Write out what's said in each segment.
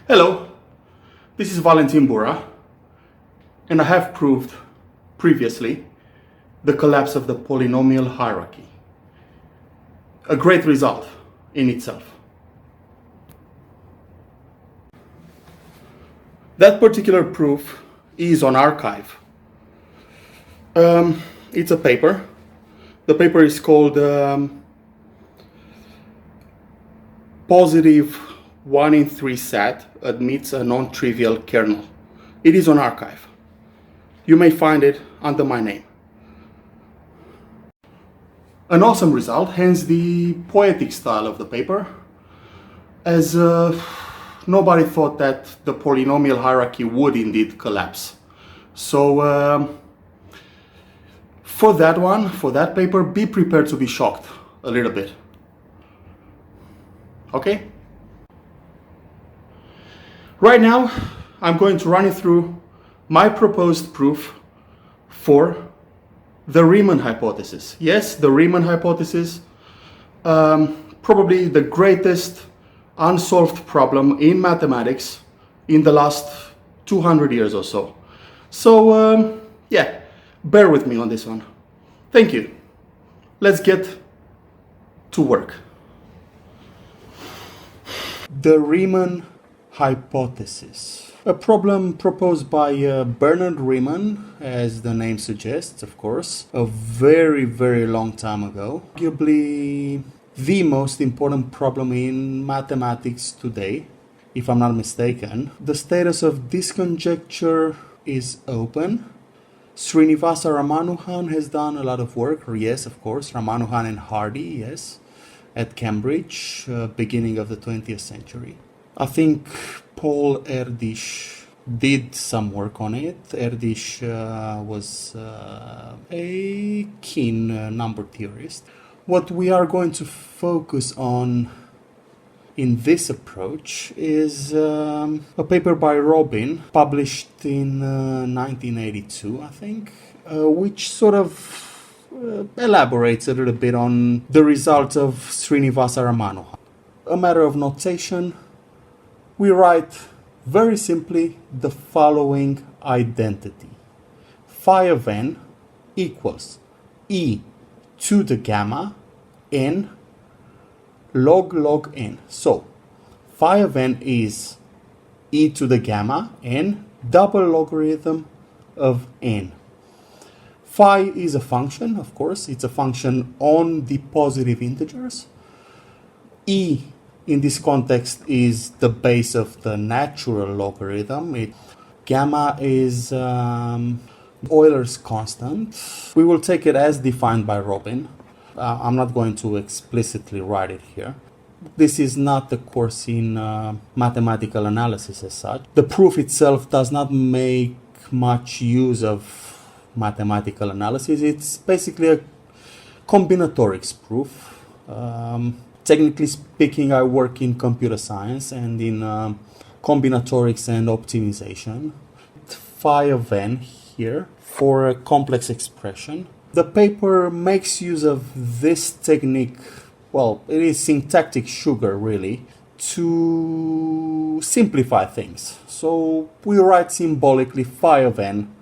Hello, this is Valentin Bura, and I have proved previously the collapse of the polynomial hierarchy. A great result in itself. That particular proof is on archive. It's a paper. The paper is called Positive 1 in 3 set admits a non-trivial kernel. It is on archive. You may find it under my name. An awesome result, hence the poetic style of the paper, as nobody thought that the polynomial hierarchy would indeed collapse. So for that paper, be prepared to be shocked a little bit. Okay? Right now, I'm going to run you through my proposed proof for the Riemann hypothesis. Yes, the Riemann hypothesis, probably the greatest unsolved problem in mathematics in the last 200 years or so. So, yeah, bear with me on this one. Thank you. Let's get to work. The Riemann hypothesis. A problem proposed by Bernard Riemann, as the name suggests, of course, a very, very long time ago. Arguably the most important problem in mathematics today, if I'm not mistaken. The status of this conjecture is open. Srinivasa Ramanujan has done a lot of work, yes, of course, Ramanujan and Hardy, yes, at Cambridge, beginning of the 20th century. I think Paul Erdős did some work on it. Erdős was a keen number theorist. What we are going to focus on in this approach is a paper by Robin, published in 1982, I think, which sort of elaborates a little bit on the results of Srinivasa Ramanujan. A matter of notation, we write very simply the following identity. Phi of n equals e to the gamma n log n. So, phi of n is e to the gamma n double logarithm of n. Phi is a function, of course, it's a function on the positive integers. E in this context is the base of the natural logarithm. Gamma is Euler's constant. We will take it as defined by Robin. I'm not going to explicitly write it here. This is not the course in mathematical analysis as such. The proof itself does not make much use of mathematical analysis. It's basically a combinatorics proof. Technically speaking, I work in computer science and in combinatorics and optimization. Phi of n here for a complex expression. The paper makes use of this technique, well, it is syntactic sugar really, to simplify things. So we write symbolically phi of n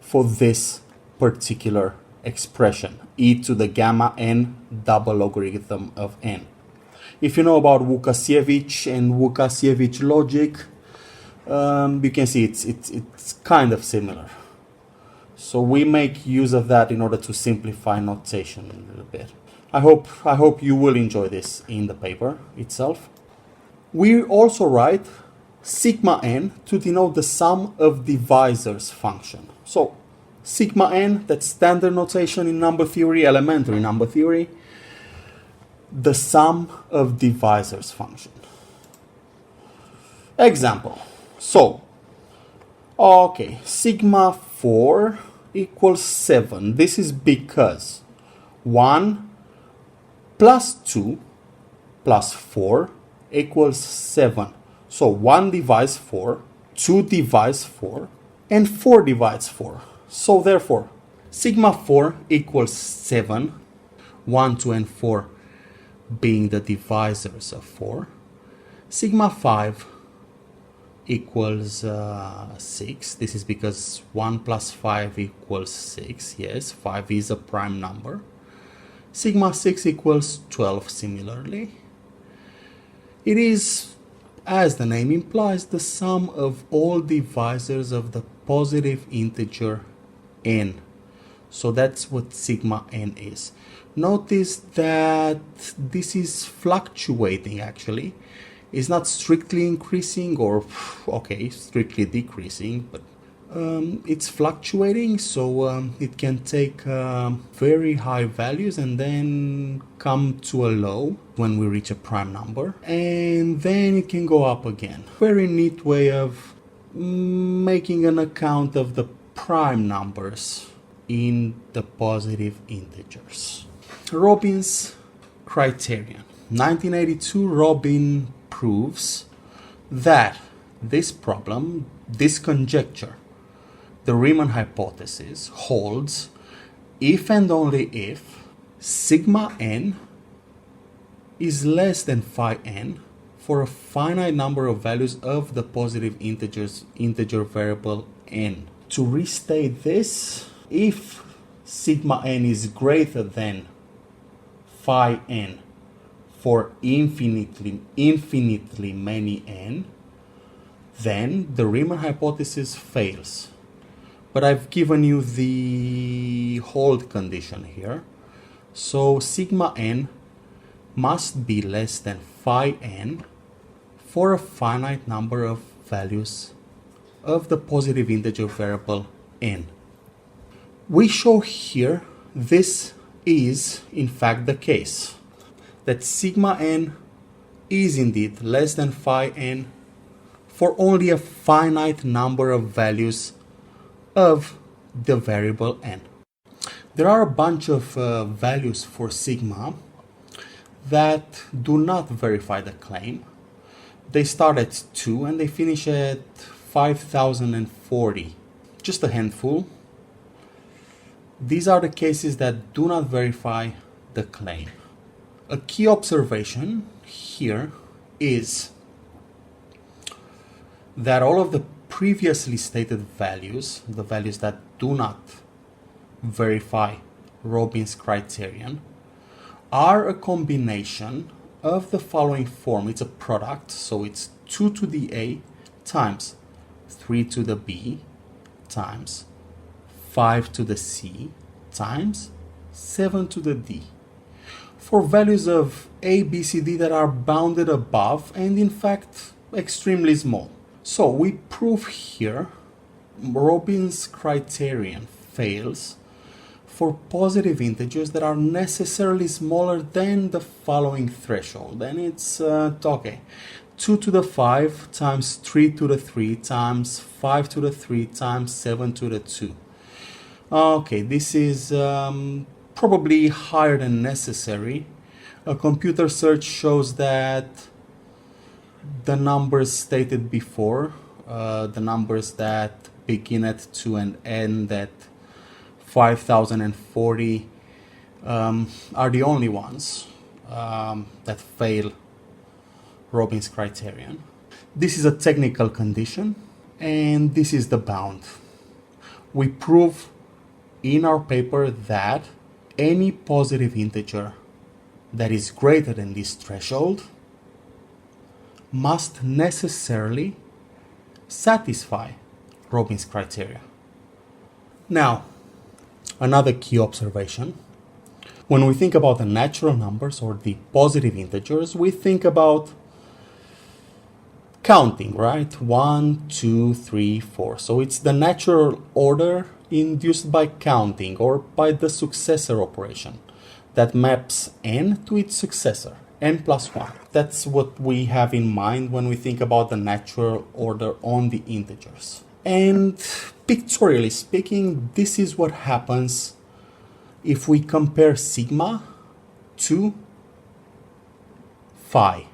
for this particular expression, e to the gamma n double logarithm of n. If you know about Łukasiewicz and Łukasiewicz logic, you can see it's kind of similar. So we make use of that in order to simplify notation a little bit. I hope you will enjoy this in the paper itself. We also write sigma n to denote the sum of divisors function. So sigma n, that's standard notation in number theory, elementary number theory, the sum of divisors function. Example. So, okay, sigma 4 equals 7. This is because 1 plus 2 plus 4 equals 7. So 1 divides 4, 2 divides 4, and 4 divides 4. So therefore, sigma 4 equals 7, 1, 2, and 4 being the divisors of 4. Sigma 5 equals 6. This is because 1 plus 5 equals 6. Yes, 5 is a prime number. Sigma 6 equals 12 similarly. It is, as the name implies, the sum of all divisors of the positive integer n. So that's what sigma n is. Notice that this is fluctuating actually. It's not strictly increasing or, okay, strictly decreasing, but it's fluctuating, so it can take very high values and then come to a low when we reach a prime number, and then it can go up again. Very neat way of making an account of the prime numbers in the positive integers. Robin's criterion. 1982, Robin proves that this problem, this conjecture, the Riemann hypothesis, holds if and only if sigma n is less than phi n for a finite number of values of the positive integer variable n. To restate this, if sigma n is greater than phi n for infinitely many n, then the Riemann hypothesis fails. But I've given you the hold condition here. So sigma n must be less than phi n for a finite number of values of the positive integer variable n. We show here this is in fact the case, that sigma n is indeed less than phi n for only a finite number of values of the variable n. There are a bunch of values for sigma that do not verify the claim. They start at 2 and they finish at 5040. Just a handful. These are the cases that do not verify the claim. A key observation here is that all of the previously stated values, the values that do not verify Robin's criterion, are a combination of the following form. It's a product, so it's 2 to the a times 3 to the b times 5 to the c times 7 to the d. For values of a, b, c, d that are bounded above and in fact extremely small. So we prove here Robin's criterion fails for positive integers that are necessarily smaller than the following threshold. And it's, okay, 2 to the 5 times 3 to the 3 times 5 to the 3 times 7 to the 2. Okay, this is probably higher than necessary. A computer search shows that the numbers stated before, the numbers that begin at 2 and end at 5040, are the only ones that fail Robin's criterion. This is a technical condition, and this is the bound. We prove in our paper that any positive integer that is greater than this threshold must necessarily satisfy Robin's criteria. Now, another key observation. When we think about the natural numbers or the positive integers, we think about counting, right? 1, 2, 3, 4. So it's the natural order induced by counting or by the successor operation that maps n to its successor, n plus 1. That's what we have in mind when we think about the natural order on the integers. And pictorially speaking, this is what happens if we compare sigma to phi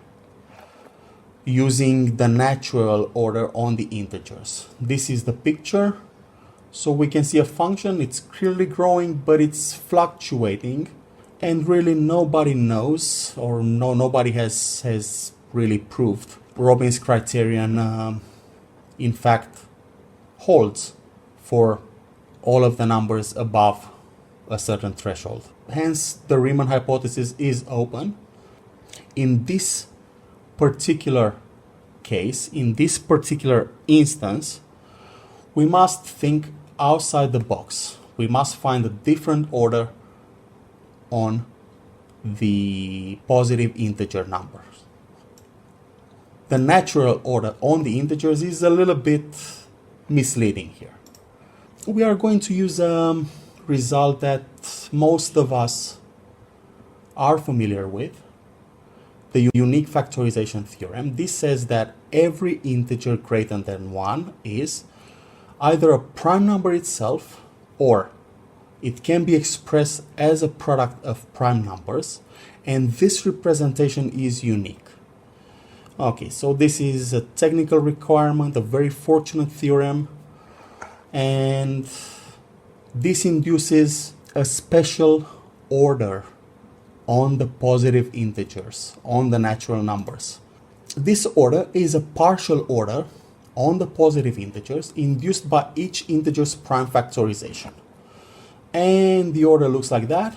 using the natural order on the integers. This is the picture. So we can see a function, it's clearly growing, but it's fluctuating, and really nobody knows, or nobody has really proved Robin's criterion in fact holds for all of the numbers above a certain threshold. Hence, the Riemann hypothesis is open. In this particular case, in this particular instance, we must think outside the box. We must find a different order on the positive integer numbers. The natural order on the integers is a little bit misleading here. We are going to use a result that most of us are familiar with, the unique factorization theorem. This says that every integer greater than 1 is either a prime number itself, or it can be expressed as a product of prime numbers, and this representation is unique. Okay, so this is a technical requirement, a very fortunate theorem, and this induces a special order on the positive integers, on the natural numbers. This order is a partial order on the positive integers induced by each integer's prime factorization. And the order looks like that.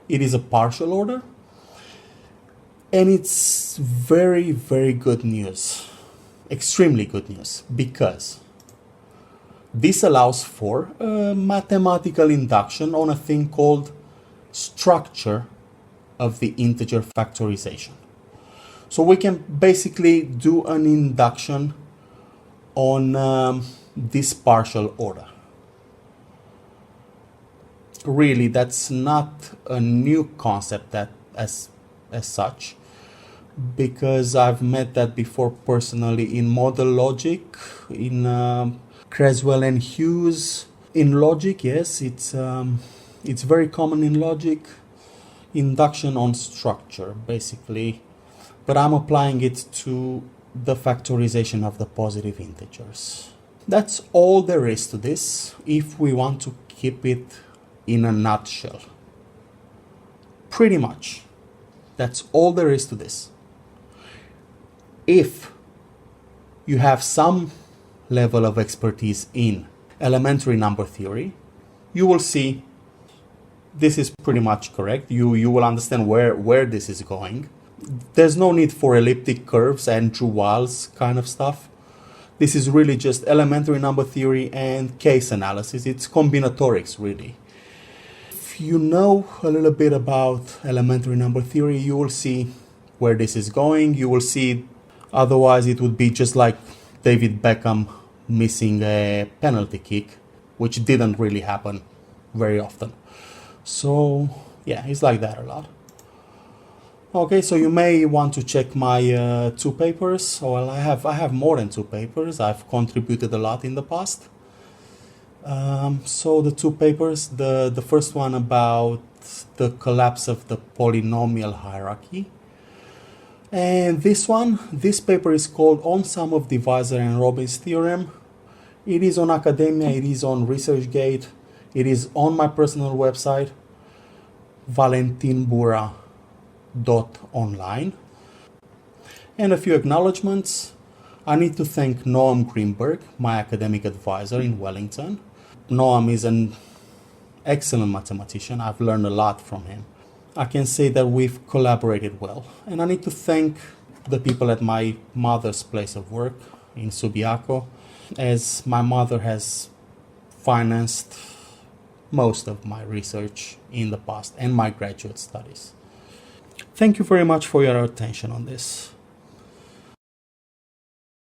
It is a partial order. And it's very, very good news. Extremely good news. Because this allows for a mathematical induction on a thing called structure of the integer factorization. So we can basically do an induction on this partial order. Really, that's not a new concept that as such, because I've met that before personally in model logic, in Creswell and Hughes. In logic, yes, it's very common in logic, induction on structure, basically, but I'm applying it to the factorization of the positive integers. That's all there is to this, if we want to keep it in a nutshell. Pretty much. That's all there is to this. If you have some level of expertise in elementary number theory, you will see this is pretty much correct. You will understand where this is going. There's no need for elliptic curves and Duval's kind of stuff. This is really just elementary number theory and case analysis. It's combinatorics, really. If you know a little bit about elementary number theory, you will see where this is going. You will see, otherwise it would be just like David Beckham missing a penalty kick, which didn't really happen very often. So yeah, it's like that a lot. Okay, so you may want to check my 2 papers. Well, I have more than 2 papers. I've contributed a lot in the past. So the 2 papers, the first one about the collapse of the polynomial hierarchy. And this paper is called On Sum of Divisor and Robin's Theorem. It is on Academia, it is on ResearchGate, it is on my personal website, valentinbura.online. And a few acknowledgements. I need to thank Noam Greenberg, my academic advisor in Wellington. Noam is an excellent mathematician. I've learned a lot from him. I can say that we've collaborated well. And I need to thank the people at my mother's place of work in Subiaco, as my mother has financed most of my research in the past and my graduate studies. Thank you very much for your attention on this.